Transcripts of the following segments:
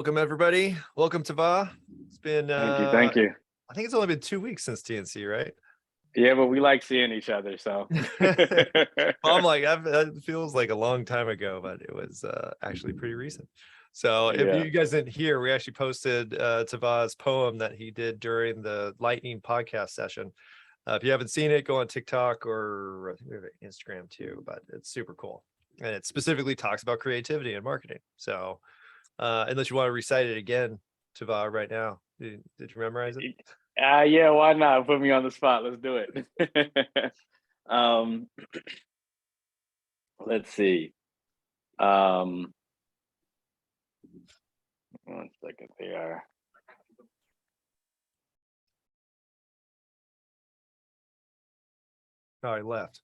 Welcome everybody. Welcome to Tevah. It's been Thank you. I think it's only been 2 weeks since TNC, right? Yeah, but we like seeing each other, so. I'm like, it feels like a long time ago, but it was actually pretty recent. So if Yeah. you guys didn't hear, we actually posted Tevah's poem that he did during the Lightning podcast session. If you haven't seen it, go on TikTok or I think we have an Instagram too, but it's super cool. And it specifically talks about creativity and marketing. So unless you want to recite it again, Tevah, right now. Did you memorize it? Yeah, why not? Put me on the spot. Let's do it. Let's see. 1 second there. Oh, he left.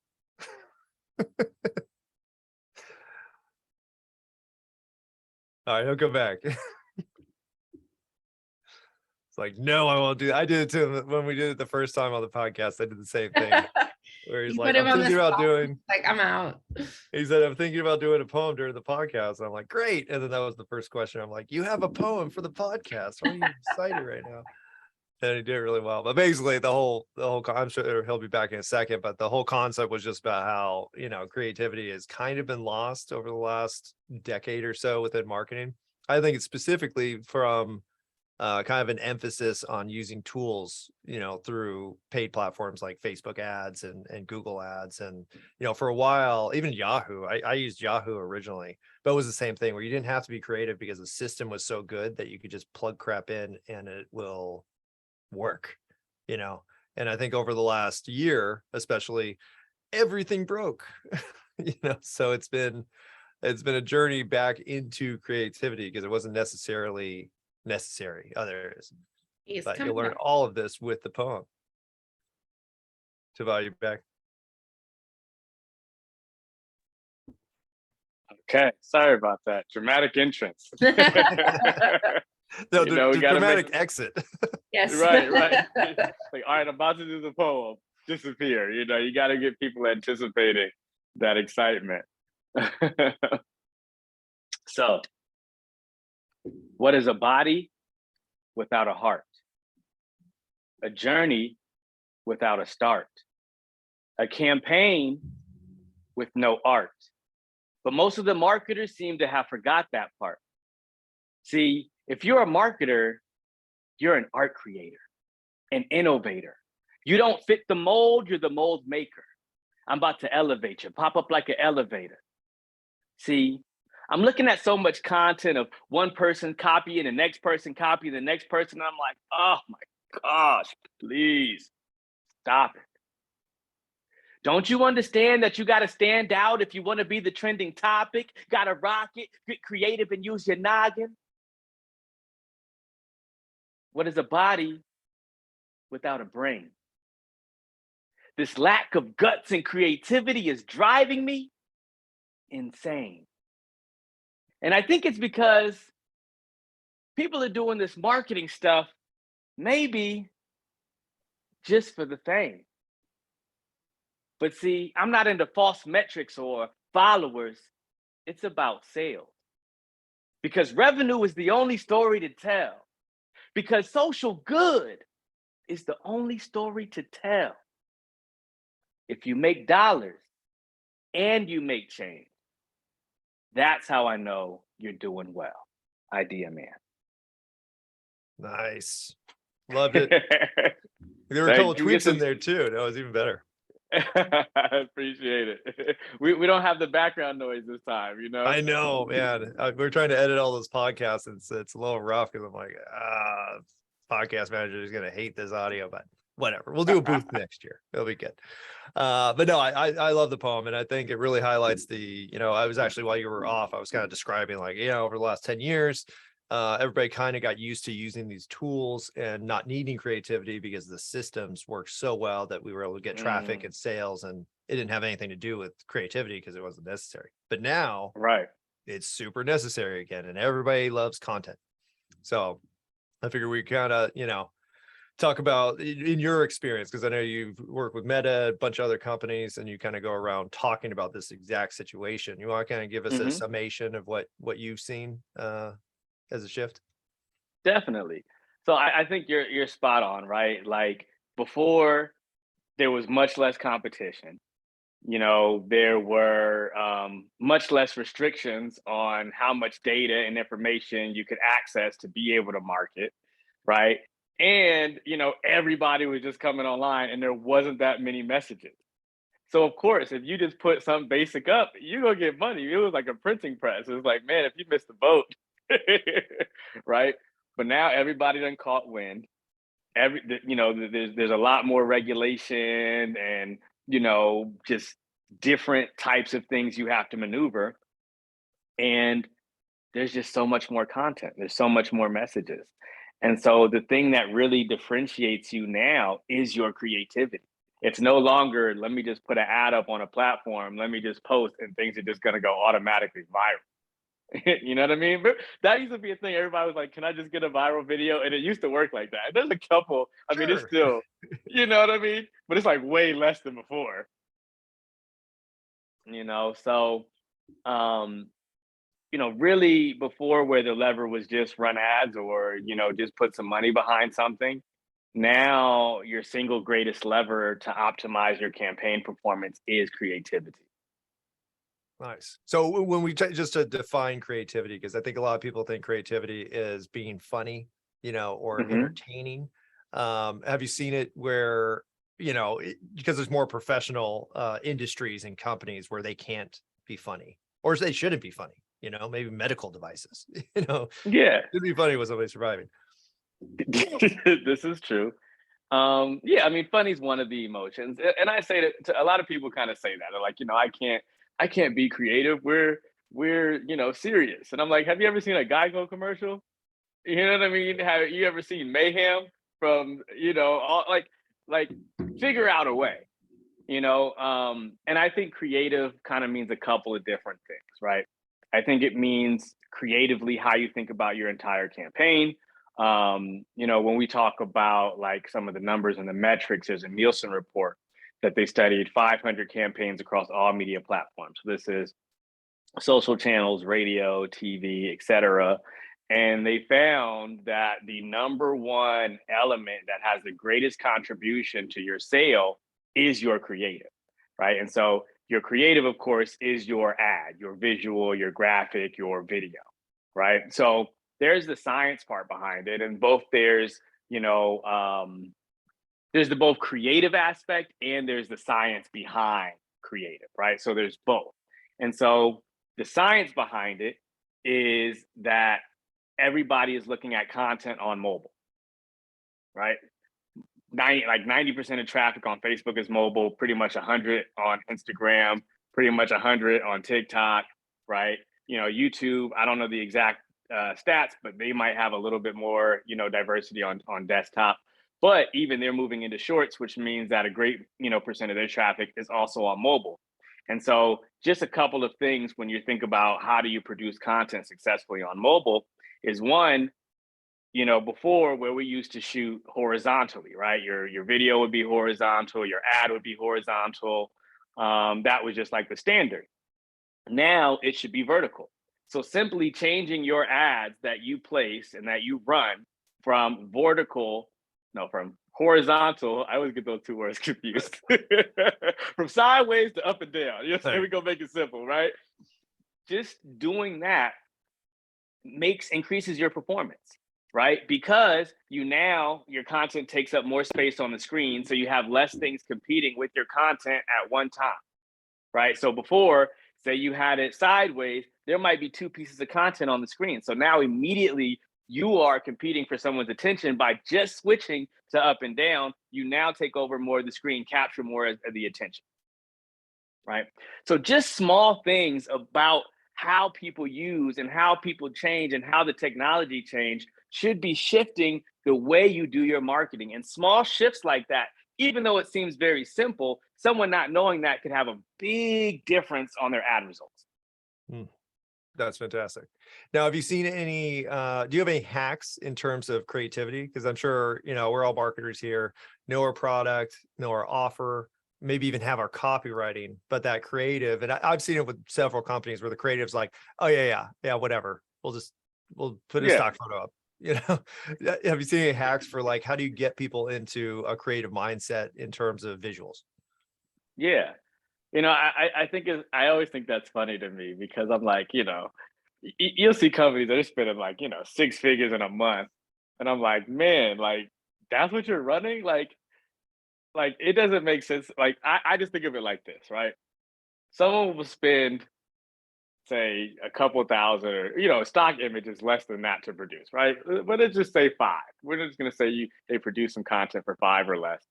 All right, he'll come back. It's like, no, I won't do that. I did it to him when we did it the first time on the podcast. I did the same thing where he's like, I'm thinking about doing, like, I'm out. He said, I'm thinking about doing a poem during the podcast. And I'm like, great. And then that was the first question. I'm like, you have a poem for the podcast. Why are you excited right now? And he did really well. But basically the whole, I'm sure he'll be back in a second, but the whole concept was just about how, creativity has kind of been lost over the last decade or so within marketing. I think it's specifically from kind of an emphasis on using tools, through paid platforms like Facebook ads and Google ads. And, for a while, even Yahoo, I used Yahoo originally, but it was the same thing where you didn't have to be creative because the system was so good that you could just plug crap in and it will work, and I think over the last year, especially, everything broke, so it's been a journey back into creativity because it wasn't necessarily necessary other areas. But you'll learn all of this with the poem. Tevah, you back? Okay, sorry about that. Dramatic entrance. No, the dramatic exit. Yes. Right. Like, all right, I'm about to do the poem. Disappear. You got to get people anticipating that excitement. So, what is a body without a heart? A journey without a start. A campaign with no art. But most of the marketers seem to have forgot that part. See, if you're a marketer, you're an art creator, an innovator. You don't fit the mold, you're the mold maker. I'm about to elevate you, pop up like an elevator. See, I'm looking at so much content of one person copying the next person copying the next person. I'm like, oh my gosh, please stop it. Don't you understand that you got to stand out if you want to be the trending topic? Got to rock it, get creative and use your noggin? What is a body without a brain? This lack of guts and creativity is driving me insane. And I think it's because people are doing this marketing stuff maybe just for the fame. But see, I'm not into false metrics or followers. It's about sales. Because revenue is the only story to tell. Because social good is the only story to tell. If you make dollars and you make change, that's how I know you're doing well. Idea man. Nice. Loved it. There were a couple of tweets in there too. That was even better. I appreciate it. We don't have the background noise this time, I know, man. We're trying to edit all those podcasts, and it's a little rough because I'm like, podcast manager is gonna hate this audio, but whatever. We'll do a booth next year. It'll be good. But no, I love the poem, and I think it really highlights the, I was actually, while you were off, I was kind of describing like, over the last 10 years, everybody kind of got used to using these tools and not needing creativity because the systems work so well that we were able to get traffic and sales, and it didn't have anything to do with creativity because it wasn't necessary. But now, right, it's super necessary again, and everybody loves content. So I figure we kind of, talk about in your experience, because I know you've worked with Meta, a bunch of other companies, and you kind of go around talking about this exact situation. You want to kind of give us a summation of what you've seen as a shift? Definitely. So I think you're spot on, right? Like before, there was much less competition. You know, there were much less restrictions on how much data and information you could access to be able to market, right? And you know, everybody was just coming online, and there wasn't that many messages. So of course, if you just put some basic up, you're gonna get money. It was like a printing press. It was like, man, if you missed the boat, right? But now everybody done caught wind. You know, there's a lot more regulation and you know just different types of things you have to maneuver, and there's just so much more content. There's so much more messages, and so the thing that really differentiates you now is your creativity. It's no longer let me just put an ad up on a platform, let me just post, and things are just going to go automatically viral. You know what I mean? But that used to be a thing. Everybody was like, "Can I just get a viral video?" And it used to work like that. There's a couple. I mean, it's Sure. still, you know what I mean? But it's like way less than before. You know, so um, you know, really before where the lever was just run ads or you know just put some money behind something. Now your single greatest lever to optimize your campaign performance is creativity. Nice. So when we just to define creativity, because I think a lot of people think creativity is being funny, you know, or Hmm. entertaining. Have you seen it where, you know, because there's more professional industries and companies where they can't be funny or they shouldn't be funny, you know, maybe medical devices, you know, Yeah, it'd be funny with somebody surviving. this is true. Yeah, I mean, funny is one of the emotions, and I say that to a lot of people. Kind of say that they're like, you know, I can't be creative. We're you know serious, and I'm like, have you ever seen a Geico commercial? You know what I mean? Have you ever seen Mayhem from you know all like figure out a way, you know? And I think creative kind of means a couple of different things, right? I think it means creatively how you think about your entire campaign. You know, when we talk about like some of the numbers and the metrics, there's a Nielsen report that they studied 500 campaigns across all media platforms. So this is social channels, radio, TV, etc. And they found that the number one element that has the greatest contribution to your sale is your creative, right? And so your creative, of course, is your ad, your visual, your graphic, your video, right? So there's the science part behind it, and both you know, there's the both creative aspect and there's the science behind creative, right? So there's both. And so the science behind it is that everybody is looking at content on mobile, right? 90% of traffic on Facebook is mobile, pretty much 100 on Instagram, pretty much 100 on TikTok, right? You know, YouTube, I don't know the exact stats, but they might have a little bit more, you know, diversity on desktop. But even they're moving into shorts, which means that a great, you know, percent of their traffic is also on mobile. And so just a couple of things when you think about how do you produce content successfully on mobile is one, you know, before where we used to shoot horizontally, right? Your video would be horizontal, your ad would be horizontal. That was just like the standard. Now it should be vertical. So simply changing your ads that you place and that you run from vertical, no, from horizontal. I always get those two words confused. From sideways to up and down. You know, There we're gonna make it simple, right? Just doing that increases your performance, right? Because your content takes up more space on the screen, so you have less things competing with your content at one time, right? So before, say you had it sideways, there might be two pieces of content on the screen. So now immediately you are competing for someone's attention by just switching to up and down. You now take over more of the screen, capture more of the attention, right? So just small things about how people use and how people change and how the technology change should be shifting the way you do your marketing. And small shifts like that, even though it seems very simple, someone not knowing that could have a big difference on their ad results. you. That's fantastic. Now, have you seen any, do you have any hacks in terms of creativity? Because I'm sure, you know, we're all marketers here, know our product, know our offer, maybe even have our copywriting, but that creative, and I've seen it with several companies where the creative's like, oh yeah, whatever. We'll put a Yeah. stock photo up. You know, have you seen any hacks for like, how do you get people into a creative mindset in terms of visuals? Yeah. I think I always think that's funny to me because I'm like, you'll see companies that are spending like, six figures in a month. And I'm like, man, like that's what you're running? Like it doesn't make sense. Like I just think of it like this, right? Someone will spend, say, a couple thousand, or stock image is less than that to produce, right? But let's just say five. We're just gonna say they produce some content for five or less.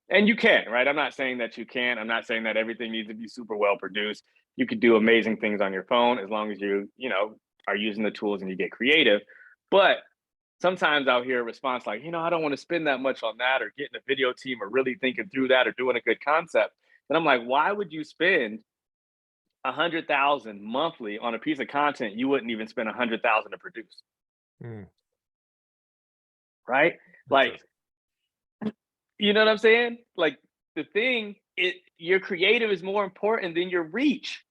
And you can, right? I'm not saying that you can't. I'm not saying that everything needs to be super well produced. You could do amazing things on your phone as long as you are using the tools and you get creative. But sometimes I'll hear a response like, I don't want to spend that much on that, or getting a video team, or really thinking through that, or doing a good concept. And I'm like, why would you spend 100,000 monthly on a piece of content you wouldn't even spend 100,000 to produce, Mm, right? Like, interesting. you know what I'm saying? Like the thing, your creative is more important than your reach.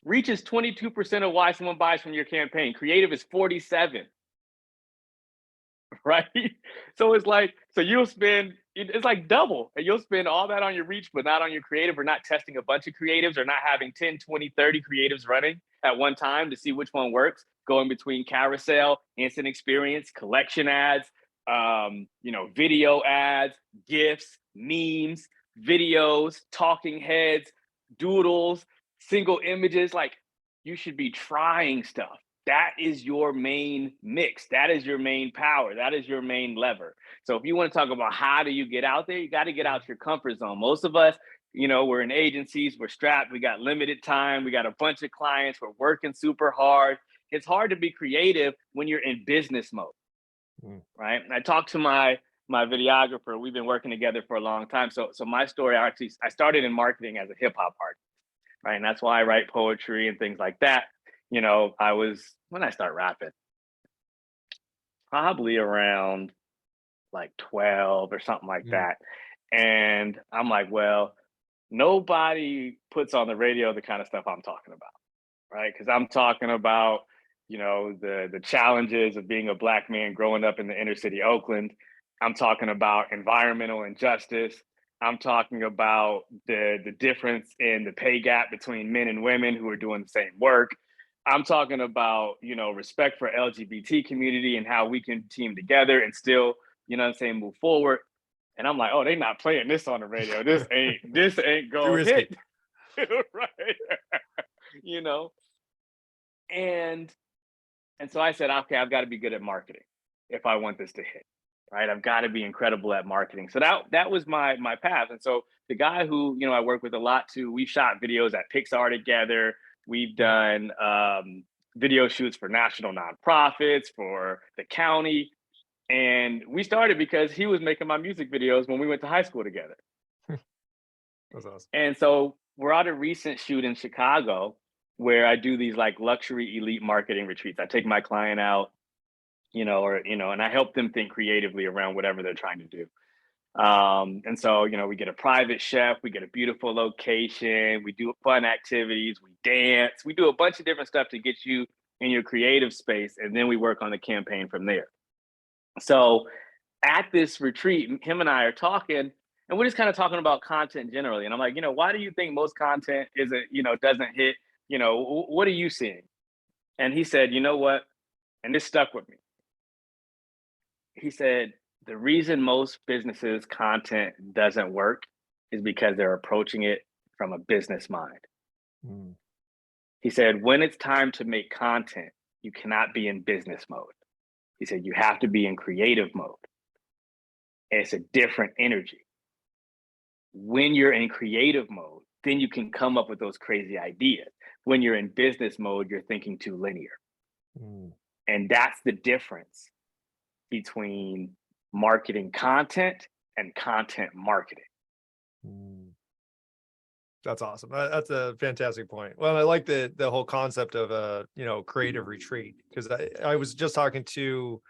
Reach is 22% of why someone buys from your campaign. Creative is 47, right? So it's like, so you'll spend, it's like double, and you'll spend all that on your reach, but not on your creative, or not testing a bunch of creatives, or not having 10, 20, 30 creatives running at one time to see which one works, going between carousel, instant experience, collection ads, video ads, GIFs, memes, videos, talking heads, doodles, single images. Like, you should be trying stuff. That is your main mix. That is your main power. That is your main lever. So if you want to talk about how do you get out there, you got to get out your comfort zone. Most of us, we're in agencies, we're strapped, we got limited time, we got a bunch of clients, we're working super hard. It's hard to be creative when you're in business mode, right? And I talked to my videographer. We've been working together for a long time. So my story, I started in marketing as a hip hop artist, right? And that's why I write poetry and things like that. When I start rapping, probably around like 12 or something like Mm, that. And I'm like, well, nobody puts on the radio the kind of stuff I'm talking about, right? Because I'm talking about, the challenges of being a Black man growing up in the inner city Oakland. I'm talking about environmental injustice. I'm talking about the difference in the pay gap between men and women who are doing the same work. I'm talking about, respect for LGBT community and how we can team together and still, move forward. And I'm like, oh, they not playing this on the radio. This ain't too gonna risky. hit. Right. you know. And so I said, okay, I've got to be good at marketing if I want this to hit. Right. I've got to be incredible at marketing. So that was my path. And so the guy who, I work with a lot too, we've shot videos at Pixar together. We've done video shoots for national nonprofits, for the county. And we started because he was making my music videos when we went to high school together. That's awesome. And so we're at a recent shoot in Chicago where I do these like luxury elite marketing retreats. I take my client out, and I help them think creatively around whatever they're trying to do. And so, we get a private chef, we get a beautiful location, we do fun activities, we dance, we do a bunch of different stuff to get you in your creative space. And then we work on the campaign from there. So at this retreat, him and I are talking, and we're just kind of talking about content generally. And I'm like, why do you think most content doesn't hit? What are you seeing? And he said, you know what? And this stuck with me. He said, the reason most businesses' content doesn't work is because they're approaching it from a business mind. Mm, He said, when it's time to make content, you cannot be in business mode. He said, you have to be in creative mode. And it's a different energy. When you're in creative mode, then you can come up with those crazy ideas. When you're in business mode, you're thinking too linear. mm. And that's the difference between marketing content and content marketing. Mm. That's awesome. That's a fantastic point. Well, I like the whole concept of a creative retreat, because I was just talking to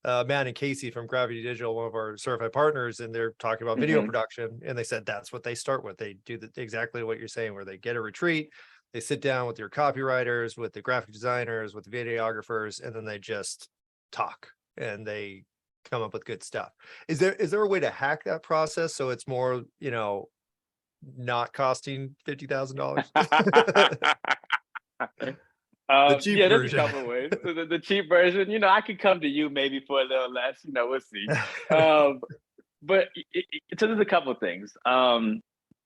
Matt and Casey from Gravity Digital, one of our certified partners, and they're talking about video production, and they said that's what they start with. They do exactly what you're saying, where they get a retreat, they sit down with your copywriters, with the graphic designers, with the videographers, and then they just talk and they come up with good stuff. Is there a way to hack that process so it's more, not costing $50,000? The cheap Yeah, there's a version. couple of ways. The cheap version, I could come to you maybe for a little less. We'll see. But so there's a couple of things.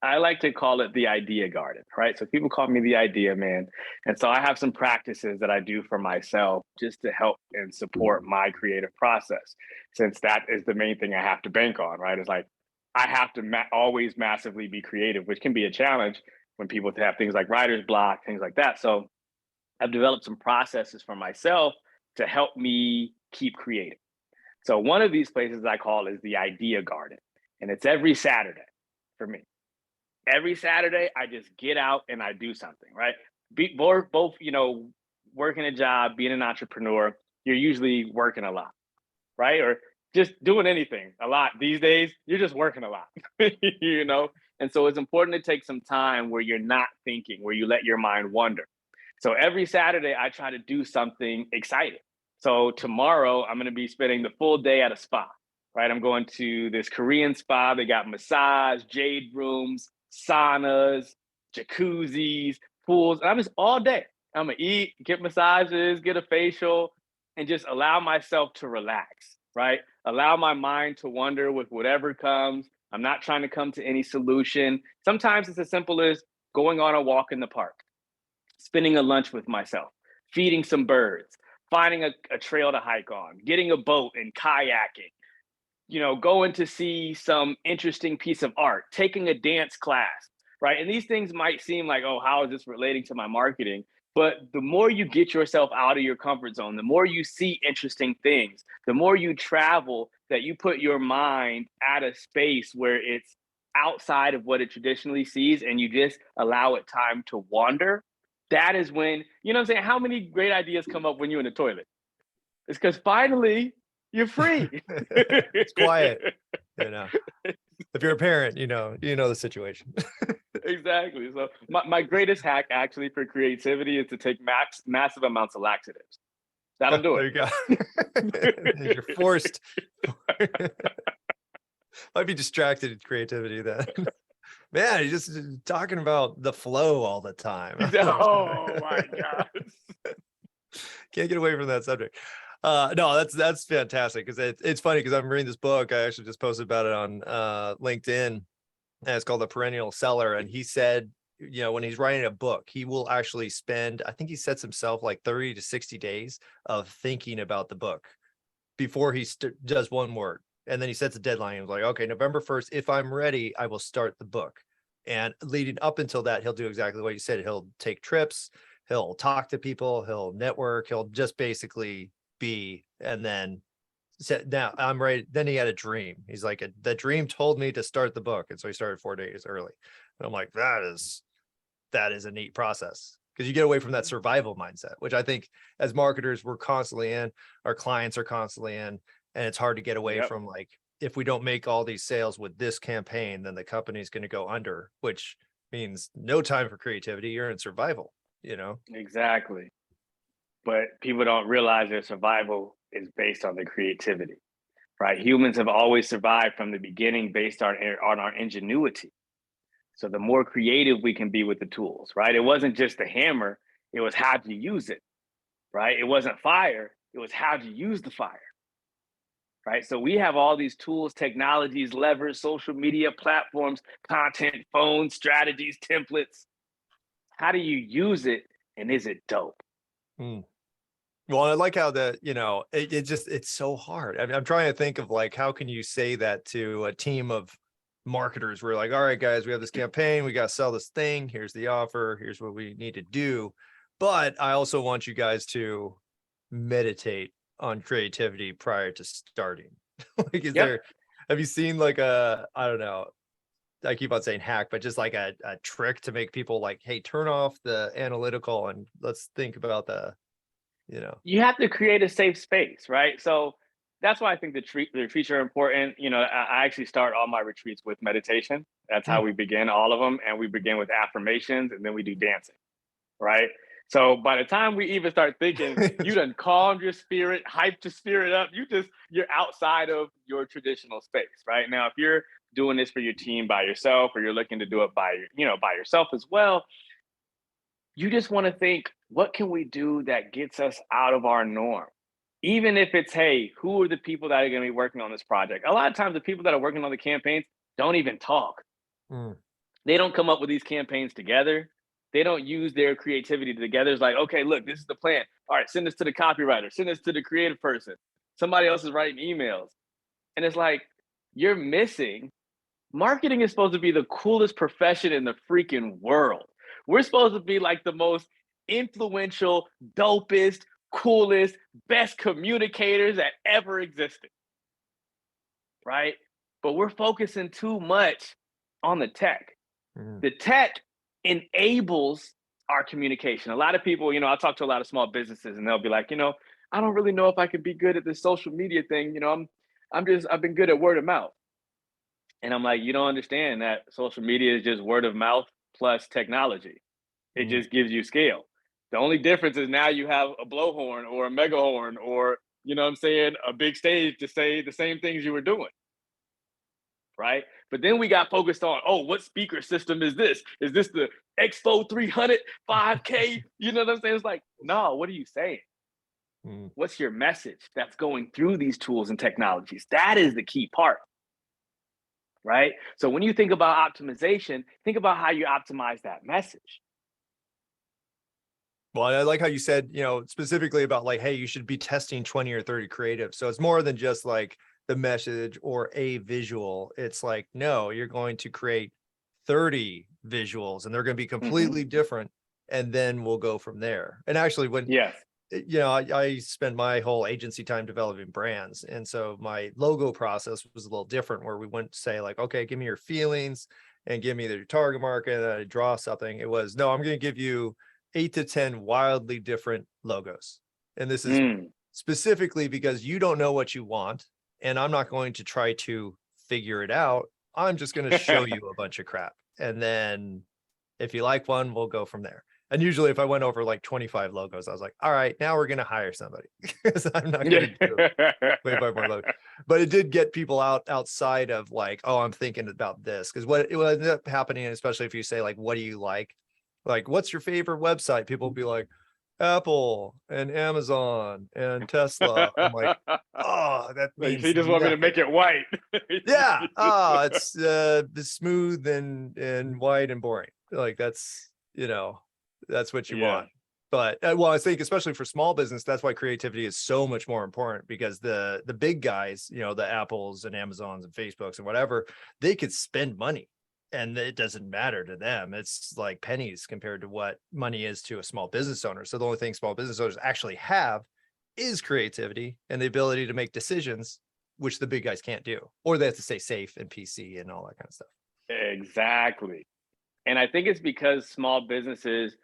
I like to call it the idea garden, right? So people call me the idea man. And so I have some practices that I do for myself just to help and support my creative process, since that is the main thing I have to bank on, right? It's like I have to always massively be creative, which can be a challenge when people have things like writer's block, things like that. So I've developed some processes for myself to help me keep creating. So one of these places I call is the idea garden, and it's every Saturday for me. Every Saturday, I just get out and I do something, right? Both, working a job, being an entrepreneur, you're usually working a lot, right? Or just doing anything a lot these days, you're just working a lot, And so it's important to take some time where you're not thinking, where you let your mind wander. So every Saturday, I try to do something exciting. So tomorrow, I'm going to be spending the full day at a spa, right? I'm going to this Korean spa. They got massage, jade rooms, saunas, jacuzzis, pools. And I'm just all day. I'm going to eat, get massages, get a facial, and just allow myself to relax, right? Allow my mind to wander with whatever comes. I'm not trying to come to any solution. Sometimes it's as simple as going on a walk in the park, spending a lunch with myself, feeding some birds, finding a trail to hike on, getting a boat and kayaking, going to see some interesting piece of art, taking a dance class, right? And these things might seem like, oh, how is this relating to my marketing? But the more you get yourself out of your comfort zone, the more you see interesting things, the more you travel, that you put your mind at a space where it's outside of what it traditionally sees, and you just allow it time to wander. That is when, what I'm saying? How many great ideas come up when you're in the toilet? It's because finally you're free. It's quiet. If you're a parent, you know the situation. Exactly. So my greatest hack actually for creativity is to take massive amounts of laxatives. That'll do There it. you go. You're forced. Might be distracted in creativity then. Man, you're just talking about the flow all the time. Oh my God. Can't get away from that subject. No, that's fantastic, because it's funny, because I'm reading this book. I actually just posted about it on LinkedIn, and it's called The Perennial Seller. And he said, when he's writing a book, he will actually spend, I think he sets himself like 30 to 60 days of thinking about the book before he does one word. And then he sets a deadline. He was like, okay, November 1st, if I'm ready, I will start the book. And leading up until that, he'll do exactly what you said. He'll take trips, he'll talk to people, he'll network, he'll just basically be, and then said, now I'm ready. Then he had a dream. He's like, the dream told me to start the book. And so he started 4 days early. And I'm like, that is a neat process, because you get away from that survival mindset, which I think as marketers, we're constantly in, our clients are constantly in, and it's hard to get away from, like, if we don't make all these sales with this campaign, then the company's going to go under, which means no time for creativity. You're in survival, Exactly. But people don't realize their survival is based on the creativity, right? Humans have always survived from the beginning based on our ingenuity. So the more creative we can be with the tools, right? It wasn't just the hammer, it was how to use it, right? It wasn't fire, it was how to use the fire, right? So we have all these tools, technologies, levers, social media platforms, content, phones, strategies, templates. How do you use it, and is it dope? Well, I like how that, it's so hard. I'm trying to think of, like, how can you say that to a team of marketers? We're like, all right, guys, we have this campaign, we got to sell this thing. Here's the offer. Here's what we need to do. But I also want you guys to meditate on creativity prior to starting. Like, have you seen like I don't know, I keep on saying hack, but just like a trick to make people like, hey, turn off the analytical and let's think about you have to create a safe space, right? So that's why I think the retreats are important. I actually start all my retreats with meditation. That's how we begin all of them. And we begin with affirmations, and then we do dancing, right? So by the time we even start thinking, you done calmed your spirit, hyped your spirit up, you're outside of your traditional space, right? Now, if you're doing this for your team by yourself, or you're looking to do it by yourself as well, you just want to think, what can we do that gets us out of our norm? Even if it's, hey, who are the people that are going to be working on this project? A lot of times the people that are working on the campaigns don't even talk. Mm. They don't come up with these campaigns together. They don't use their creativity together. It's like, okay, look, this is the plan. All right, send this to the copywriter, send this to the creative person. Somebody else is writing emails. And it's like, you're missing. Marketing is supposed to be the coolest profession in the freaking world. We're supposed to be like the most influential, dopest, coolest, best communicators that ever existed, right? But we're focusing too much on the tech. The tech enables our communication. A lot of people, I talk to a lot of small businesses, and they'll be like, I don't really know if I could be good at this social media thing. I've been good at word of mouth. And I'm like, you don't understand that social media is just word of mouth plus technology. It just gives you scale. The only difference is now you have a blowhorn or a megahorn or, a big stage to say the same things you were doing. Right? But then we got focused on, what speaker system is this? Is this the Expo 300 5K? You know what I'm saying? It's like, no, what are you saying? What's your message that's going through these tools and technologies? That is the key part. Right? So when you think about optimization, think about how you optimize that message. Well, I like how you said, specifically about like, hey, you should be testing 20 or 30 creatives. So it's more than just like the message or a visual. It's like, no, you're going to create 30 visuals and they're going to be completely different. And then we'll go from there. And actually, when I spent my whole agency time developing brands. And so my logo process was a little different, where we wouldn't say like, okay, give me your feelings and give me your target market, and then I draw something. It was, no, I'm going to give you 8 to 10 wildly different logos. And this is specifically because you don't know what you want. And I'm not going to try to figure it out. I'm just going to show you a bunch of crap. And then if you like one, we'll go from there. And usually if I went over like 25 logos, I was like, all right, now we're going to hire somebody because I'm not going to do 25 more logos. But it did get people outside of like, oh, I'm thinking about this. Because what it ended up happening, especially if you say like, what do you like? Like, what's your favorite website? People will be like, Apple and Amazon and Tesla. I'm like, oh, that means he just want me to make it white. Yeah. It's smooth and white and boring. Like that's what you want. But I think especially for small business, that's why creativity is so much more important, because the big guys, the Apples and Amazons and Facebooks and whatever, they could spend money and it doesn't matter to them. It's like pennies compared to what money is to a small business owner. So the only thing small business owners actually have is creativity and the ability to make decisions, which the big guys can't do, or they have to stay safe and PC and all that kind of stuff. Exactly. And I think it's because small businesses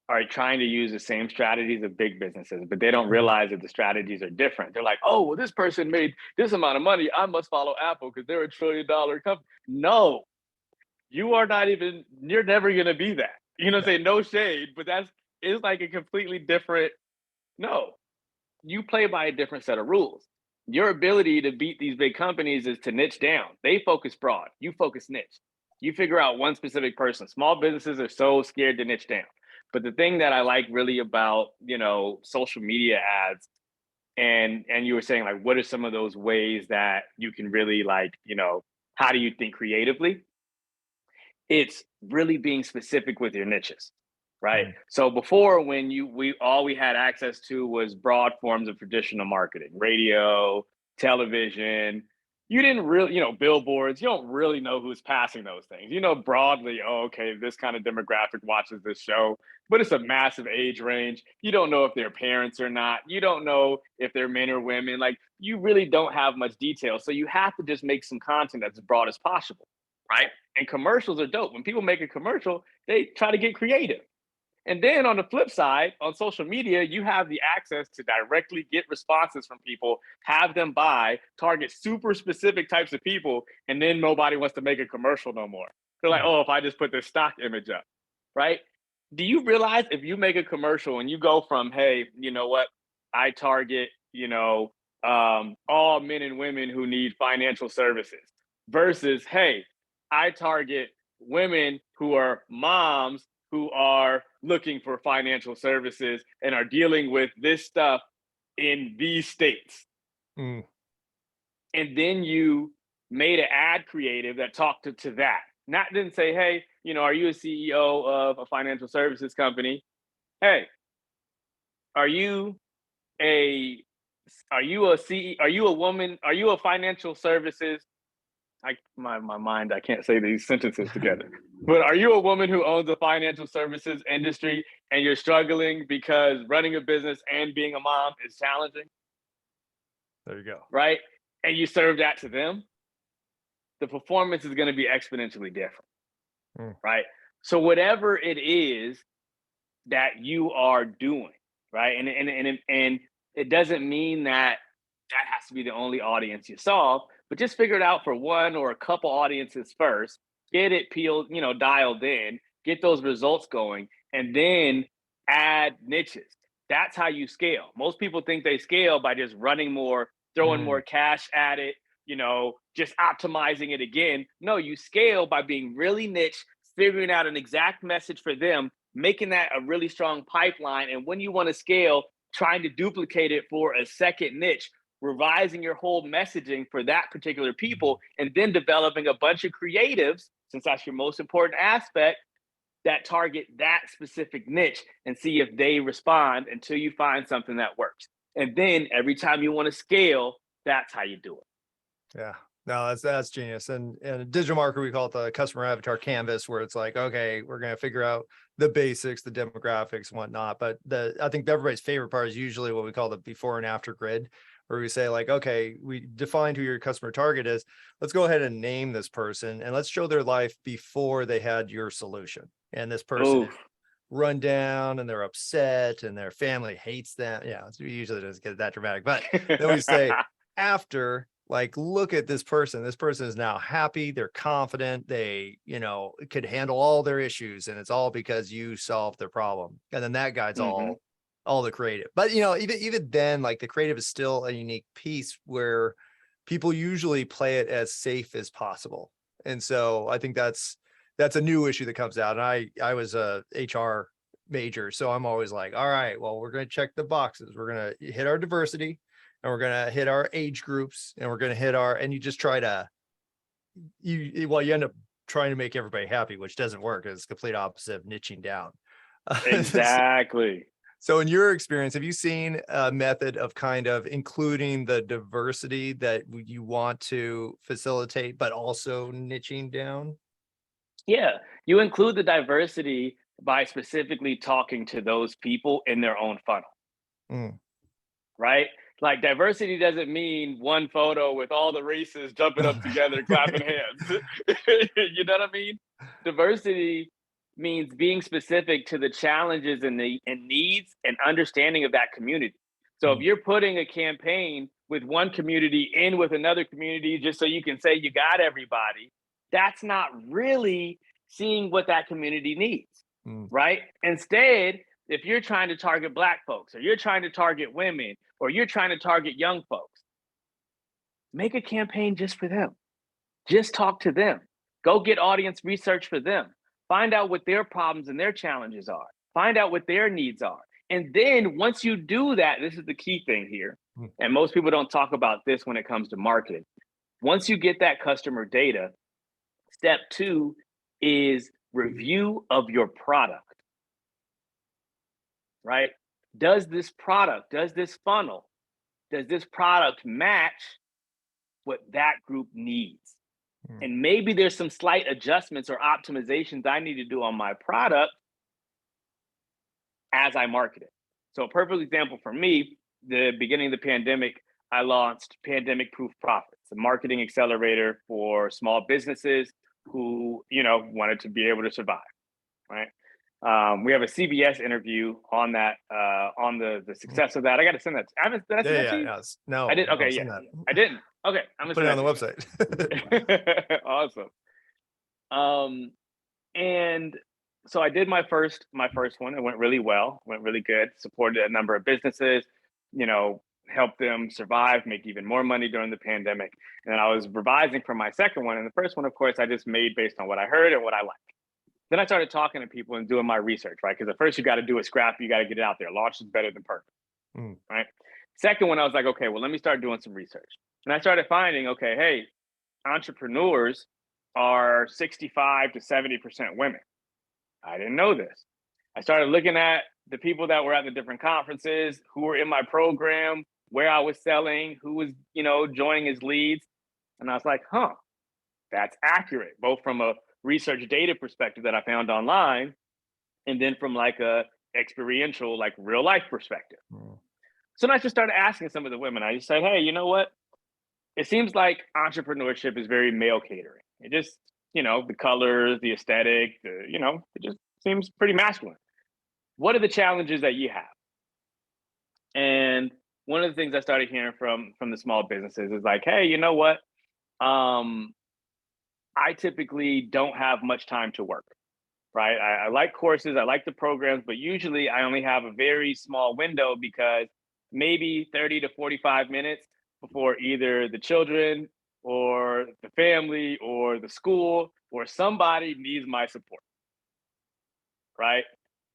are trying to use the same strategies of big businesses, but they don't realize that the strategies are different. They're like, oh, well, this person made this amount of money, I must follow Apple because they're $1 trillion company. No, you're never going to be that. Say no shade, but it's like a completely different, no, you play by a different set of rules. Your ability to beat these big companies is to niche down. They focus broad, you focus niche. You figure out one specific person. Small businesses are so scared to niche down. But the thing that I like really about, social media ads, and you were saying like, what are some of those ways that you can really how do you think creatively? It's really being specific with your niches, right? So before, when we had access to was broad forms of traditional marketing, radio, television. You didn't really, billboards, you don't really know who's passing those things. Broadly, okay, this kind of demographic watches this show, but it's a massive age range. You don't know if they're parents or not. You don't know if they're men or women. Like, you really don't have much detail. So you have to just make some content that's as broad as possible, right? And commercials are dope. When people make a commercial, they try to get creative. And then on the flip side, on social media, you have the access to directly get responses from people, have them buy, target super specific types of people, and then nobody wants to make a commercial no more. They're like, oh, if I just put this stock image up, right? do you realize if you make a commercial and you go from, hey, you know what, I target, all men and women who need financial services versus, hey, I target women who are moms who are looking for financial services and are dealing with this stuff in these states. Mm. And then you made an ad creative that talked to that. Not didn't say, hey, are you a CEO of a financial services company? Hey, are you a are you a CE, are you a woman? Are you a financial services? My mind, I can't say these sentences together. But are you a woman who owns a financial services industry and you're struggling because running a business and being a mom is challenging? There you go. Right? And you serve that to them, the performance is going to be exponentially different. Right? So whatever it is that you are doing, right? And it doesn't mean that has to be the only audience you solve, but just figure it out for one or a couple audiences first, get it peeled, dialed in, get those results going, and then add niches. That's how you scale. Most people think they scale by just running more, throwing more cash at it, just optimizing it again. No, you scale by being really niche, figuring out an exact message for them, making that a really strong pipeline. And when you want to scale, trying to duplicate it for a second niche, revising your whole messaging for that particular people, and then developing a bunch of creatives, since that's your most important aspect, that target that specific niche and see if they respond until you find something that works. And then every time you want to scale, that's how you do it. Yeah. No, that's genius. And digital marketing, we call it the customer avatar canvas, where it's like, okay, we're going to figure out the basics, the demographics, and whatnot. But I think everybody's favorite part is usually what we call the before and after grid, where we say like, okay, we defined who your customer target is. Let's go ahead and name this person and let's show their life before they had your solution. And this person is run down and they're upset and their family hates them. Yeah, it usually doesn't get that dramatic. But then we say after, like, look at this person. This person is now happy. They're confident. They, could handle all their issues. And it's all because you solved their problem. And then that guides all the creative. But, even then, like the creative is still a unique piece where people usually play it as safe as possible. And so I think that's a new issue that comes out. And I was a HR major. So I'm always like, all right, well, we're going to check the boxes. We're going to hit our diversity. And we're going to hit our age groups and we're going to hit and you just try to, you end up trying to make everybody happy, which doesn't work. It's complete opposite of niching down. Exactly. So in your experience, have you seen a method of kind of including the diversity that you want to facilitate, but also niching down? Yeah, you include the diversity by specifically talking to those people in their own funnel. Right? Like diversity doesn't mean one photo with all the races jumping up together, clapping hands. You know what I mean? Diversity means being specific to the challenges and needs and understanding of that community. So if you're putting a campaign with one community in with another community just so you can say you got everybody, that's not really seeing what that community needs, right? Instead, if you're trying to target Black folks, or you're trying to target women, or you're trying to target young folks, make a campaign just for them. Just talk to them. Go get audience research for them. Find out what their problems and their challenges are. Find out what their needs are. And then once you do that, this is the key thing here, and most people don't talk about this when it comes to marketing. Once you get that customer data, step 2 is review of your product. Right? Does this product, does this funnel, does this product match what that group needs? And maybe there's some slight adjustments or optimizations I need to do on my product as I market it. So a perfect example for me, the beginning of the pandemic, I launched Pandemic Proof Profits, a marketing accelerator for small businesses who, wanted to be able to survive, right? We have a CBS interview on that, on the success of that. I got to send that. Did I send that to you? No, I did. Okay, yeah, I didn't. Okay, I'm gonna put it on the website. Awesome. And So I did my first one. It went really well, went really good. Supported a number of businesses, you know, helped them survive, make even more money during the pandemic. And then I was revising for my second one. And the first one, of course, I just made based on what I heard and what I liked. Then I started talking to people and doing my research, right? Because at first you got to do a scrap, you got to get it out there. Launch is better than perfect, Mm. right? Second one, I was like, okay, well, let me start doing some research. And I started finding, okay, hey, entrepreneurs are 65 to 70% women. I didn't know this. I started looking at the people that were at the different conferences, who were in my program, where I was selling, who was, you know, joining as leads. And I was like, huh, that's accurate, both from a research data perspective that I found online, and then from like a experiential, like real life perspective. Mm. So then I just started asking some of the women. I just said, hey, you know what? It seems like entrepreneurship is very male catering. It just, you know, the colors, the aesthetic, you know, it just seems pretty masculine. What are the challenges that you have? And one of the things I started hearing from the small businesses is like, hey, you know what? Um, I typically don't have much time to work, right? I like courses, I like the programs, but usually I only have a very small window because maybe 30 to 45 minutes before either the children or the family or the school or somebody needs my support, right?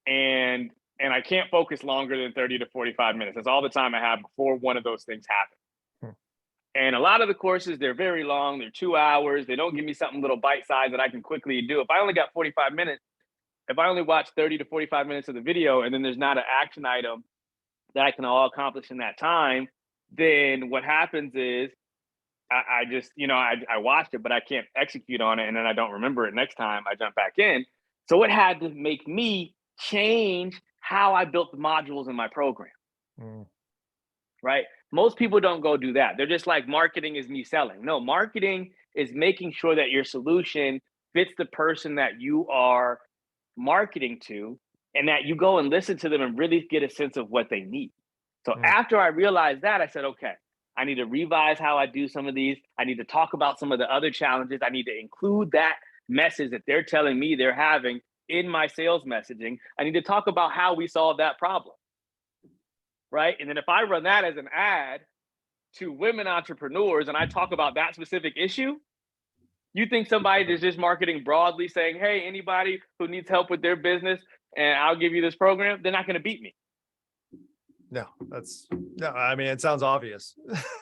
And I can't focus longer than 30 to 45 minutes. That's all the time I have before one of those things happen. Hmm. And a lot of the courses, they're very long. They're 2 hours. They don't give me something little bite size that I can quickly do. If I only got 45 minutes, if I only watch 30 to 45 minutes of the video and then there's not an action item that I can all accomplish in that time, then what happens is I just, you know, I watched it, but I can't execute on it. And then I don't remember it next time I jump back in. So it had to make me change how I built the modules in my program, Mm. right? Most people don't go do that. They're just like, marketing is me selling. No, marketing is making sure that your solution fits the person that you are marketing to, and that you go and listen to them and really get a sense of what they need. So Mm. after I realized that, I said, okay, I need to revise how I do some of these. I need to talk about some of the other challenges. I need to include that message that they're telling me they're having in my sales messaging. I need to talk about how we solve that problem, right? And then if I run that as an ad to women entrepreneurs and I talk about that specific issue, you think somebody is just marketing broadly saying, hey, anybody who needs help with their business and I'll give you this program, they're not going to beat me. No, I mean, it sounds obvious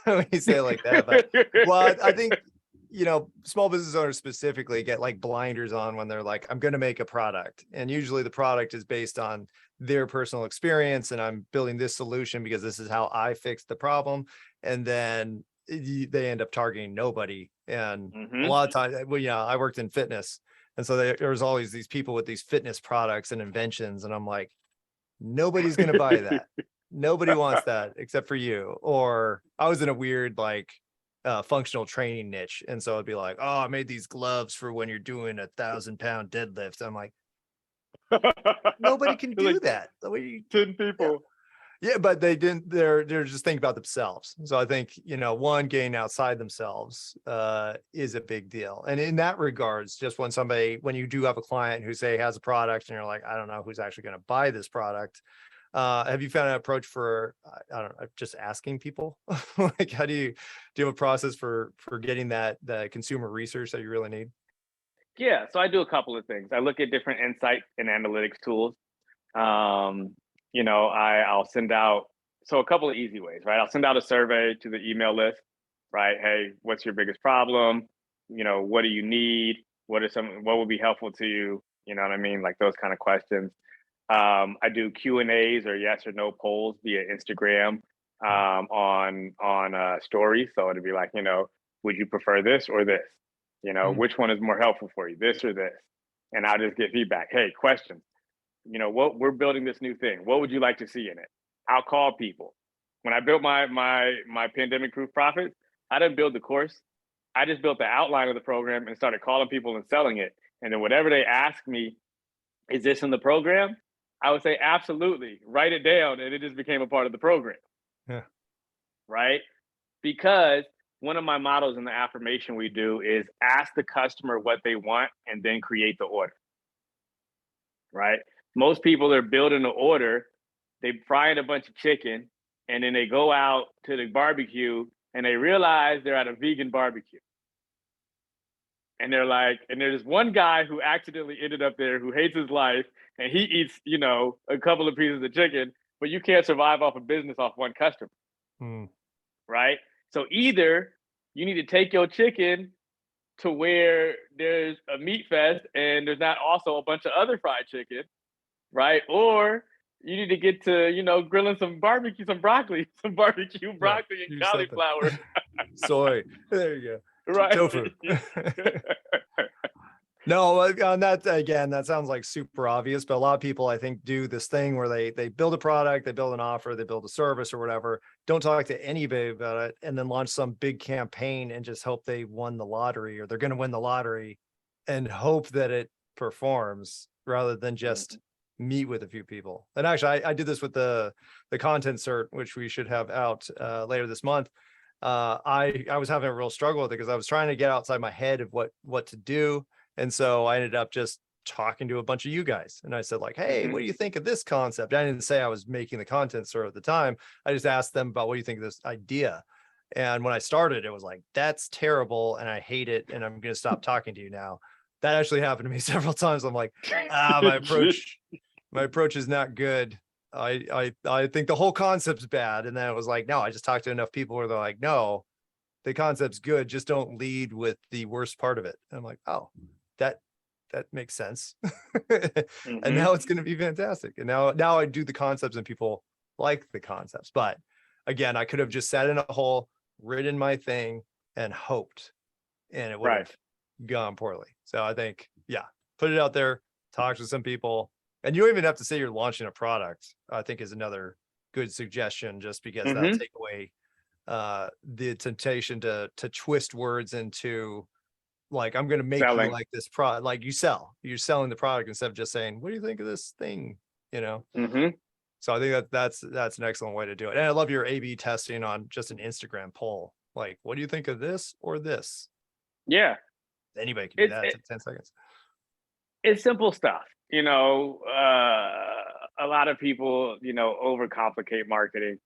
when you say it like that, but well, I think, you know, small business owners specifically get like blinders on when they're like, I'm going to make a product. And usually the product is based on their personal experience. And I'm building this solution because this is how I fixed the problem. And then they end up targeting nobody. And a lot of times, well, yeah, I worked in fitness. And so there was always these people with these fitness products and inventions. And I'm like, nobody's going to buy that. Nobody wants that except for you. Or I was in a weird, like, functional training niche. And so it'd be like, oh, I made these gloves for when you're doing 1,000-pound deadlift. I'm like, nobody can do like that. 10 people. Yeah, but they didn't, they're just thinking about themselves. So I think, you know, one, getting outside themselves is a big deal. And in that regards, just when you do have a client who say has a product and you're like, I don't know who's actually going to buy this product. Have you found an approach for, I don't know, just asking people? Like, do you have a process for getting the consumer research that you really need? Yeah, so I do a couple of things. I look at different insight and analytics tools. You know, I'll send out, so a couple of easy ways, right? I'll send out a survey to the email list, right? Hey, what's your biggest problem? You know, what do you need? What would be helpful to you? You know what I mean? Like those kind of questions. I do Q&As or yes or no polls via Instagram on stories. So it'd be like, you know, would you prefer this or this? You know, which one is more helpful for you, this or this? And I'll just get feedback. Hey, questions. You know, what we're building this new thing. What would you like to see in it? I'll call people. When I built my pandemic proof profits, I didn't build the course. I just built the outline of the program and started calling people and selling it. And then whatever they asked me, is this in the program? I would say absolutely. Write it down, and it just became a part of the program. Yeah. Right? Because one of my models in the affirmation we do is ask the customer what they want and then create the order. right? Most people are building an order, they frying a bunch of chicken, and then they go out to the barbecue and they realize they're at a vegan barbecue. And they're like, and there's one guy who accidentally ended up there who hates his life and he eats, a couple of pieces of chicken, but you can't survive off a business off one customer, Hmm. right? So either you need to take your chicken to where there's a meat fest and there's not also a bunch of other fried chicken, right? Or you need to get to, grilling some barbecue, some broccoli, some barbecue broccoli and Do something. cauliflower. Soy. There you go. Right. Tofu. No, on that again, that sounds like super obvious, but a lot of people I think do this thing where they build a product, they build an offer, they build a service or whatever, don't talk to anybody about it, and then launch some big campaign and just hope they won the lottery or they're going to win the lottery and hope that it performs rather than just meet with a few people. And actually, I did this with the content cert, which we should have out later this month. I was having a real struggle with it because I was trying to get outside my head of what to do. And so I ended up just talking to a bunch of you guys. And I said like, hey, what do you think of this concept? I didn't say I was making the content sort of at the time. I just asked them about what do you think of this idea? And when I started, it was like, that's terrible. And I hate it. And I'm going to stop talking to you now. That actually happened to me several times. I'm like, my approach is not good. I think the whole concept's bad. And then it was like, no, I just talked to enough people where they're like, no, the concept's good. Just don't lead with the worst part of it. And I'm like, oh, that makes sense. And now it's going to be fantastic. And now I do the concepts and people like the concepts. But again, I could have just sat in a hole, written my thing and hoped, and it would have gone poorly. So I think, put it out there, talk to some people, and you don't even have to say you're launching a product. I think is another good suggestion, just because that'll take away the temptation to twist words into like, I'm going to make Selling. you like this product. Like you're selling the product instead of just saying, what do you think of this thing? So I think that's an excellent way to do it. And I love your A/B testing on just an Instagram poll. Like, what do you think of this or this? Yeah. Anybody can do that in 10 seconds. It's simple stuff. A lot of people, overcomplicate marketing,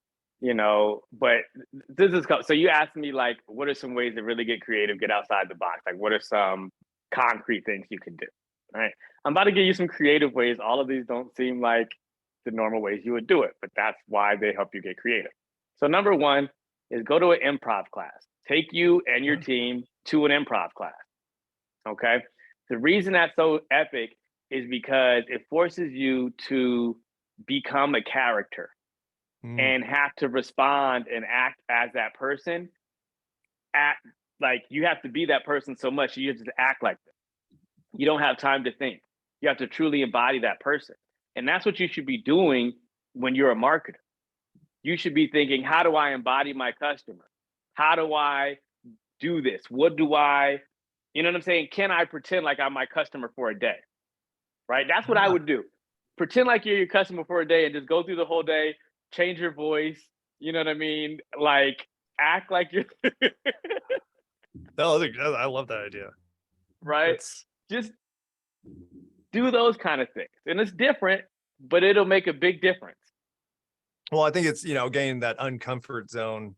but this is, so you asked me like, what are some ways to really get creative, get outside the box? Like, what are some concrete things you can do? All right. I'm about to give you some creative ways. All of these don't seem like the normal ways you would do it, but that's why they help you get creative. So number one is go to an improv class. Take you and your team to an improv class. Okay. The reason that's so epic is because it forces you to become a character and have to respond and act as that person. Like you have to be that person so much, you have to act like them. You don't have time to think. You have to truly embody that person. And that's what you should be doing when you're a marketer. You should be thinking, how do I embody my customer? How do I do this? What do I, you know what I'm saying? Can I pretend like I'm my customer for a day? Right? That's what I would do. Pretend like you're your customer for a day and just go through the whole day, change your voice. You know what I mean? Like act like you're No, I love that idea. Right? Just do those kind of things. And it's different, but it'll make a big difference. Well, I think it's, getting that uncomfort zone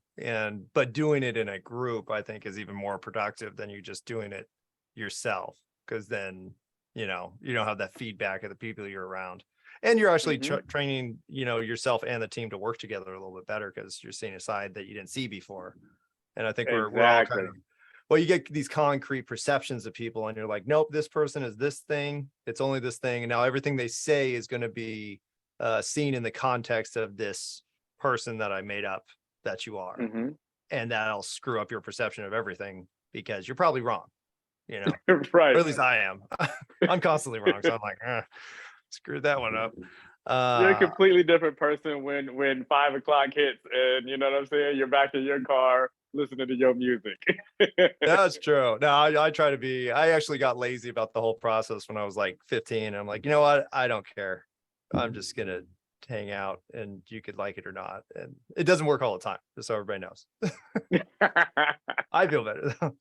but doing it in a group, I think is even more productive than you just doing it yourself. Because then, you don't have that feedback of the people you're around. And you're actually training, yourself and the team to work together a little bit better because you're seeing a side that you didn't see before. And I think we're all kind of, well, you get these concrete perceptions of people and you're like, nope, this person is this thing. It's only this thing. And now everything they say is going to be seen in the context of this person that I made up that you are. And that'll screw up your perception of everything because you're probably wrong, Right. Or at least I am. I'm constantly wrong. So I'm like, screwed that one up. You're a completely different person when 5 o'clock hits and you know what I'm saying? You're back in your car listening to your music. That's true. No, I try to be, I actually got lazy about the whole process when I was like 15. I'm like, you know what? I don't care. I'm just going to hang out and you could like it or not. And it doesn't work all the time, just so everybody knows. I feel better though.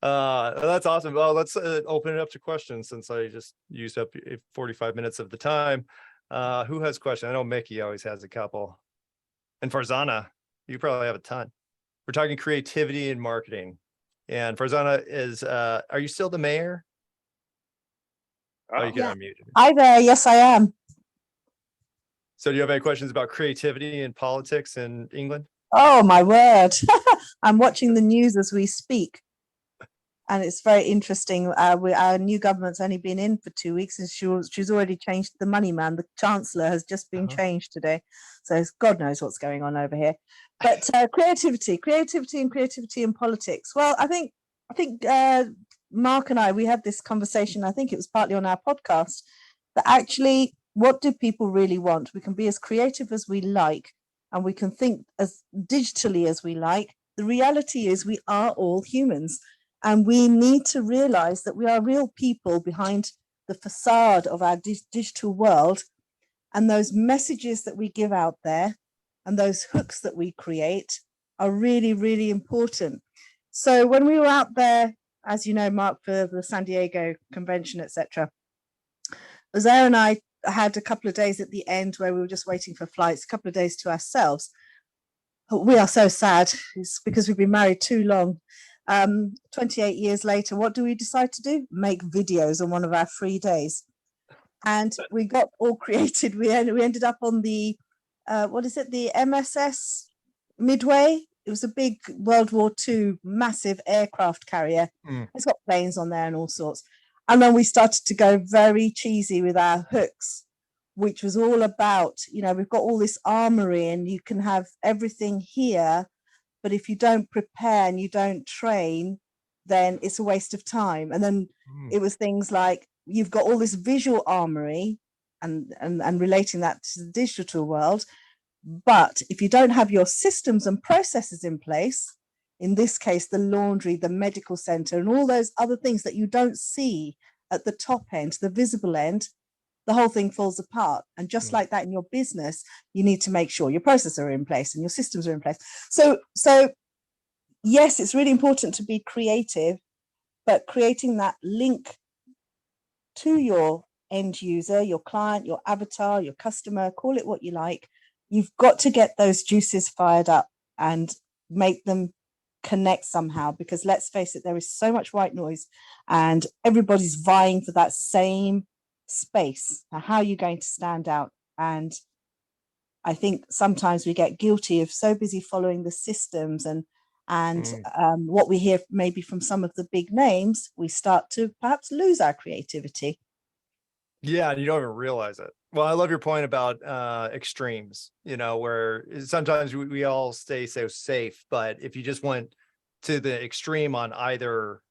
That's awesome. Well, let's open it up to questions since I just used up 45 minutes of the time. Who has questions? I know Mickey always has a couple. And Farzana, you probably have a ton. We're talking creativity and marketing. And Farzana is, are you still the mayor? Oh, you can unmute. Hi there. Yes, I am. So do you have any questions about creativity and politics in England? Oh, my word. I'm watching the news as we speak. And it's very interesting. Our new government's only been in for 2 weeks, and she's already changed the money man. The chancellor has just been changed today. So God knows what's going on over here. But creativity in politics. Well, I think Mark and I, we had this conversation. I think it was partly on our podcast, that actually, what do people really want? We can be as creative as we like, and we can think as digitally as we like. The reality is we are all humans. And we need to realize that we are real people behind the facade of our digital world. And those messages that we give out there and those hooks that we create are really, really important. So when we were out there, as you know, Mark, for the San Diego convention, etc., Zara and I had a couple of days at the end where we were just waiting for flights, a couple of days to ourselves. We are so sad. It's because we've been married too long. 28 years later, what do we decide to do? Make videos on one of our free days. And we got all created. We ended up on the, the MSS Midway. It was a big World War II massive aircraft carrier. It's got planes on there and all sorts. And then we started to go very cheesy with our hooks, which was all about, we've got all this armory and you can have everything here. But if you don't prepare and you don't train, then it's a waste of time. And then it was things like, you've got all this visual armory and relating that to the digital world. But if you don't have your systems and processes in place, in this case, the laundry, the medical center, and all those other things that you don't see at the top end, the visible end, the whole thing falls apart. And just like that in your business, you need to make sure your processes are in place and your systems are in place. So yes, it's really important to be creative, but creating that link to your end user, your client, your avatar, your customer, call it what you like. You've got to get those juices fired up and make them connect somehow, because let's face it, there is so much white noise and everybody's vying for that same space. Now, how are you going to stand out? And I think sometimes we get guilty of so busy following the systems and what we hear maybe from some of the big names, we start to perhaps lose our creativity. Yeah, you don't even realize it. Well, I love your point about extremes, where sometimes we all stay so safe, but if you just went to the extreme on either,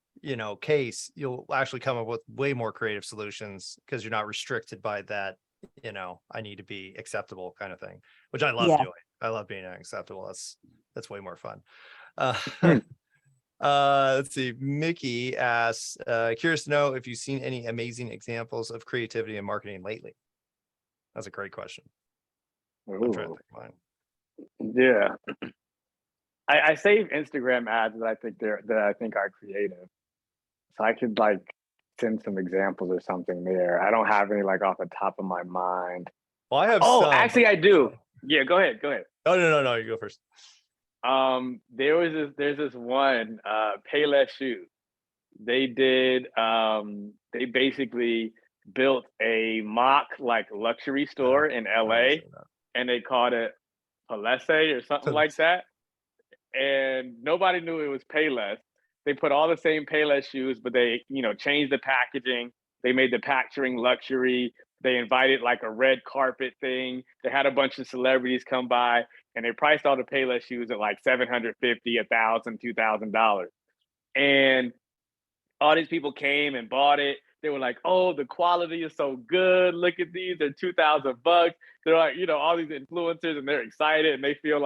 case, you'll actually come up with way more creative solutions because you're not restricted by that, I need to be acceptable kind of thing, which I love doing. I love being unacceptable. That's way more fun. Let's see. Mickey asks, curious to know if you've seen any amazing examples of creativity in marketing lately. That's a great question. I'm trying to think of mine. Yeah. I save Instagram ads that I think are creative. So I could send some examples or something there. I don't have any off the top of my mind. Well, I have actually I do. Yeah, go ahead. Oh, no, you go first. There's this one, Payless shoes. They did, they basically built a mock luxury store in LA, and they called it Palese or something like that. And nobody knew it was Payless. They put all the same Payless shoes, but they, changed the packaging. They made the packaging luxury. They invited a red carpet thing. They had a bunch of celebrities come by, and they priced all the Payless shoes at $750, $1,000, $2,000. And all these people came and bought it. They were like, "Oh, the quality is so good. Look at these. They're $2,000." They're all these influencers, and they're excited and they feel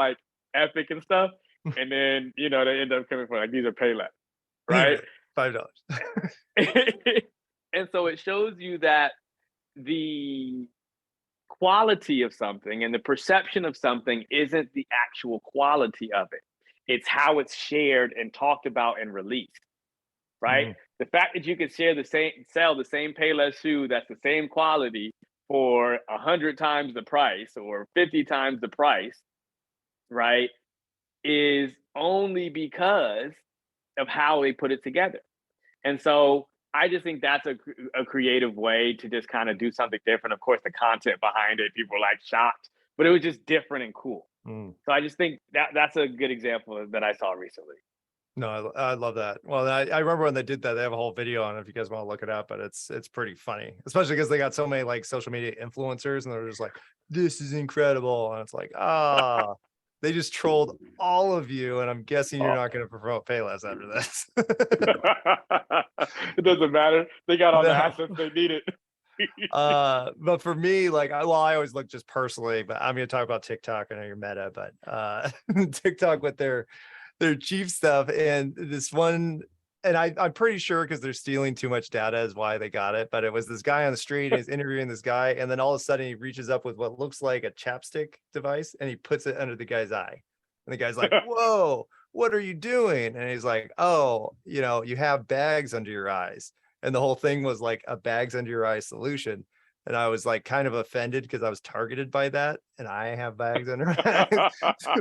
epic and stuff. And then, they end up coming for these are Payless, right? $5. And so it shows you that the quality of something and the perception of something isn't the actual quality of it. It's how it's shared and talked about and released, right? The fact that you can sell the same Payless shoe that's the same quality for 100 times the price or 50 times the price, right, is only because of how they put it together. And so I just think that's a creative way to just kind of do something different. Of course, the content behind it, people were like shocked, but it was just different and cool. So I just think that's a good example that I saw recently. No, I love that. Well, I remember when they did that, they have a whole video on it if you guys want to look it up, but it's pretty funny, especially because they got so many like social media influencers and they're just like, this is incredible. And it's like, they just trolled all of you. And I'm guessing you're not going to promote Payless after this. It doesn't matter. They got all the No. assets they needed. But for me, like, I always look just personally, but I'm going to talk about TikTok. I know you're Meta, but TikTok with their chief stuff and this one, and I'm pretty sure because they're stealing too much data is why they got it, but it was this guy on the street and he's interviewing this guy, and then all of a sudden he reaches up with what looks like a chapstick device and he puts it under the guy's eye, and the guy's like, whoa, what are you doing? And he's like, oh, you have bags under your eyes. And the whole thing was like a bags under your eyes solution. And I was like kind of offended because I was targeted by that and I have bags under my eyes.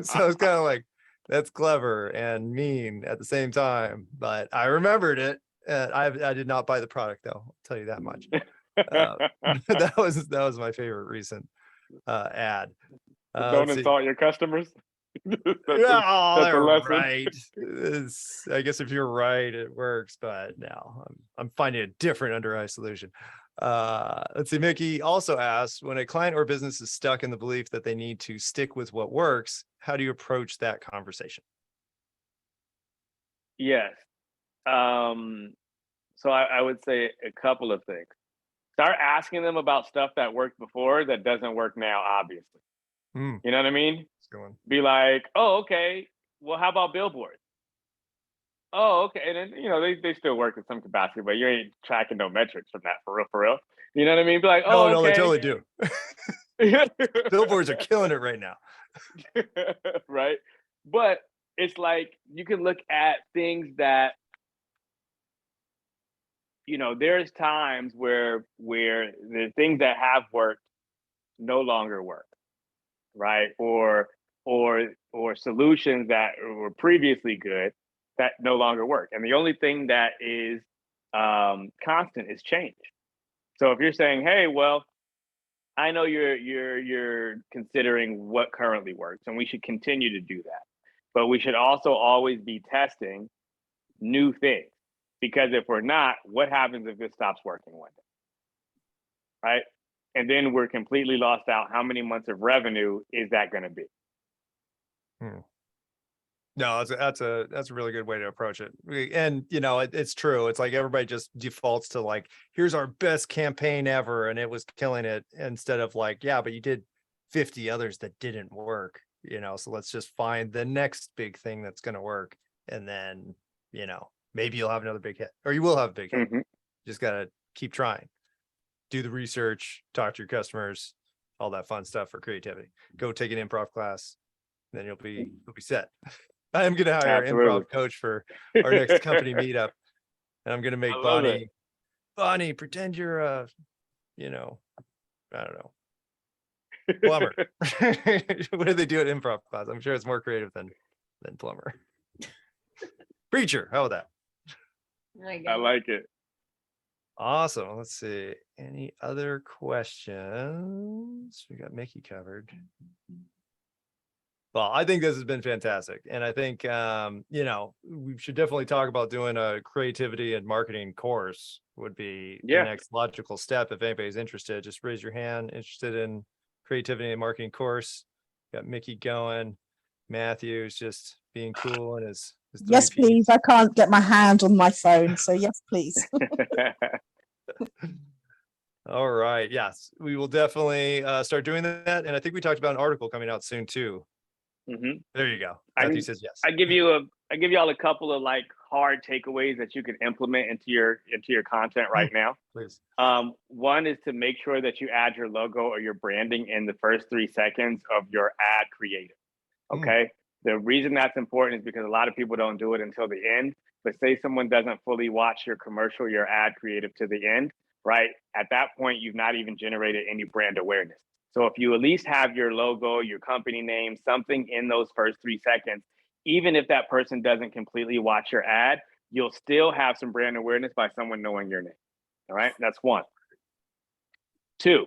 So I was kind of like, that's clever and mean at the same time, but I remembered it. And I did not buy the product though. I'll tell you that much. That was my favorite recent ad. Don't insult your customers. That's they're a lesson. right. I guess if you're right, it works, but no, I'm finding a different under eye solution. Let's see. Mickey also asks, when a client or business is stuck in the belief that they need to stick with what works, how do you approach that conversation? Yes. So I would say a couple of things. Start asking them about stuff that worked before that doesn't work now, obviously. You know what I mean? Be like, oh, okay. Well, how about billboards? Oh, okay. And then, they still work in some capacity, but you ain't tracking no metrics from that for real. You know what I mean? Be like, oh, no, okay. they totally do. Billboards are killing it right now. Right. But it's like, you can look at things that, there's times where the things that have worked no longer work. Right. Or solutions that were previously good that no longer work. And the only thing that is constant is change. So if you're saying, hey, well, I know you're considering what currently works, and we should continue to do that. But we should also always be testing new things, because if we're not, what happens if this stops working one day? Right? And then we're completely lost out. How many months of revenue is that going to be? No, that's a really good way to approach it. And it's true. It's like everybody just defaults to like, here's our best campaign ever and it was killing it, instead of like, yeah, but you did 50 others that didn't work, so let's just find the next big thing that's going to work, and then maybe you'll have another big hit, or you will have a big hit. Just got to keep trying, do the research, talk to your customers, all that fun stuff for creativity. Go take an improv class, then you'll be set. I am going to hire an improv coach for our next company meetup, and I'm going to make Bonnie, pretend you're I don't know, plumber. What do they do at improv class? I'm sure it's more creative than plumber. Preacher, how about that? I like it. Awesome. Let's see. Any other questions? We got Mickey covered. Well, I think this has been fantastic. And I think, we should definitely talk about doing a creativity and marketing course would be the next logical step. If anybody's interested, just raise your hand. Interested in creativity and marketing course. Got Mickey going. Matthew's just being cool and his yes, please. I can't get my hand on my phone. So yes, please. All right. Yes, we will definitely start doing that. And I think we talked about an article coming out soon too. There you go. Matthew says yes. I give y'all a couple of like hard takeaways that you can implement into your content right now. Please. One is to make sure that you add your logo or your branding in the first 3 seconds of your ad creative. Okay. The reason that's important is because a lot of people don't do it until the end. But say someone doesn't fully watch your commercial, your ad creative to the end, right? At that point, you've not even generated any brand awareness. So if you at least have your logo, your company name, something in those first 3 seconds, even if that person doesn't completely watch your ad, you'll still have some brand awareness by someone knowing your name. All right, that's one. Two,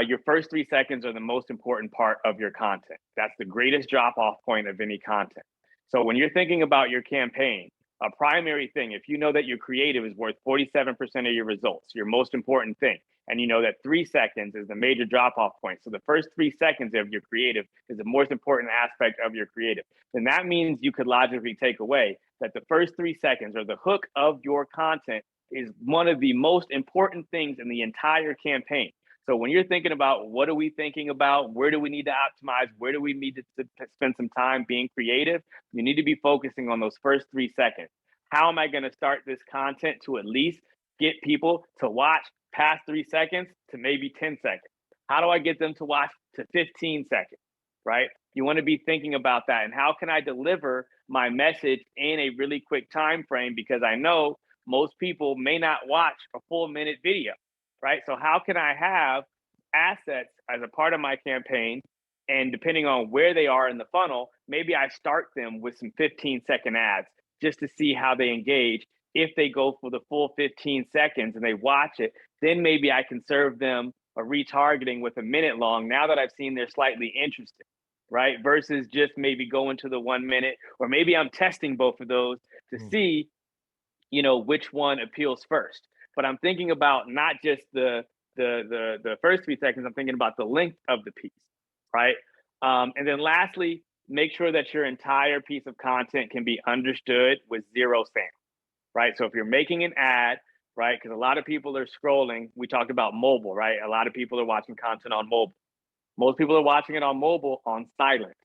your first 3 seconds are the most important part of your content. That's the greatest drop-off point of any content. So when you're thinking about your campaign, a primary thing, if you know that your creative is worth 47% of your results, your most important thing, and you know that 3 seconds is the major drop-off point. So the first 3 seconds of your creative is the most important aspect of your creative. Then that means you could logically take away that the first 3 seconds or the hook of your content is one of the most important things in the entire campaign. So when you're thinking about what are we thinking about, where do we need to optimize, where do we need to spend some time being creative, you need to be focusing on those first 3 seconds. How am I going to start this content to at least get people to watch past 3 seconds to maybe 10 seconds? How do I get them to watch to 15 seconds, right? You want to be thinking about that. And how can I deliver my message in a really quick time frame? Because I know most people may not watch a full minute video, right? So how can I have assets as a part of my campaign? And depending on where they are in the funnel, maybe I start them with some 15-second ads just to see how they engage. If they go for the full 15 seconds and they watch it, then maybe I can serve them a retargeting with a minute long now that I've seen they're slightly interested, right? Versus just maybe going to the 1 minute, or maybe I'm testing both of those to see, you know, which one appeals first. But I'm thinking about not just the first 3 seconds, I'm thinking about the length of the piece, right? And then lastly, make sure that your entire piece of content can be understood with 0 sound, right? So if you're making an ad, right, because a lot of people are scrolling, we talked about mobile, right? A lot of people are watching content on mobile. Most people are watching it on mobile on silent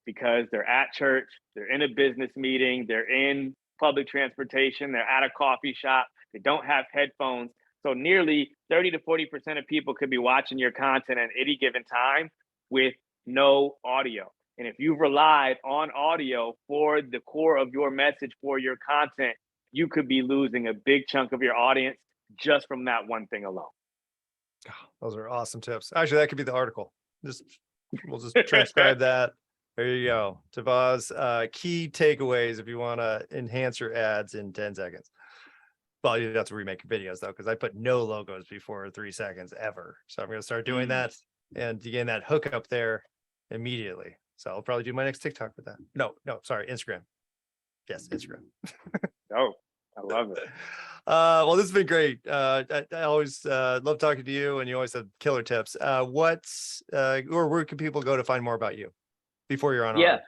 because they're at church, they're in a business meeting, they're in public transportation, they're at a coffee shop, they don't have headphones. So nearly 30 to 40% of people could be watching your content at any given time with no audio. And if you've relied on audio for the core of your message for your content, you could be losing a big chunk of your audience just from that one thing alone. Oh, those are awesome tips. Actually, that could be the article. We'll just transcribe that. There you go. Tevah's key takeaways if you want to enhance your ads in 10 seconds. Well, you have to remake your videos though, because I put no logos before 3 seconds ever. So I'm going to start doing that and getting that hook up there immediately. So I'll probably do my next TikTok with that. No, sorry, Instagram. Yes, Instagram. Oh, I love it. Well, this has been great. I always love talking to you, and you always have killer tips. Or where can people go to find more about you before you're on our website?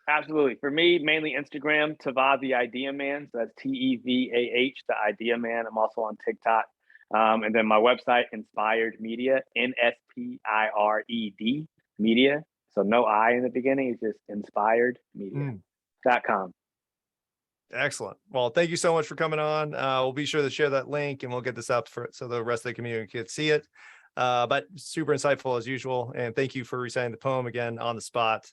Absolutely. For me, mainly Instagram, Tevah the Idea Man. So that's TEVAH, the Idea Man. I'm also on TikTok. And then my website, Inspired Media, NSPIRED Media. So no I in the beginning, it's just inspiredmedia.com. Excellent. Well, thank you so much for coming on. We'll be sure to share that link and we'll get this up so the rest of the community can see it. But super insightful as usual. And thank you for reciting the poem again on the spot,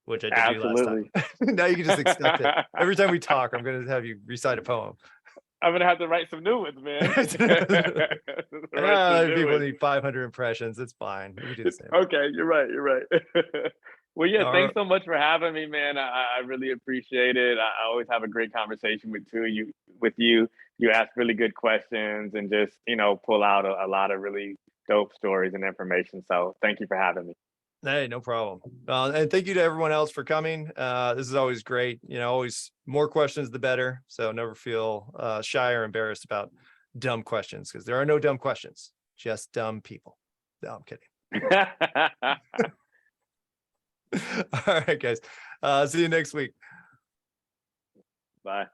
which I did do last time. Now you can just accept it. Every time we talk, I'm going to have you recite a poem. I'm going to have to write some new ones, man. People need 500 impressions. It's fine. We can do the same. Okay, you're right. Well, yeah, thanks so much for having me, man. I really appreciate it. I always have a great conversation with you. You ask really good questions and just, pull out a lot of really dope stories and information. So thank you for having me. Hey, no problem. And thank you to everyone else for coming. This is always great. Always more questions, the better. So never feel shy or embarrassed about dumb questions, because there are no dumb questions, just dumb people. No, I'm kidding. All right, guys. See you next week. Bye.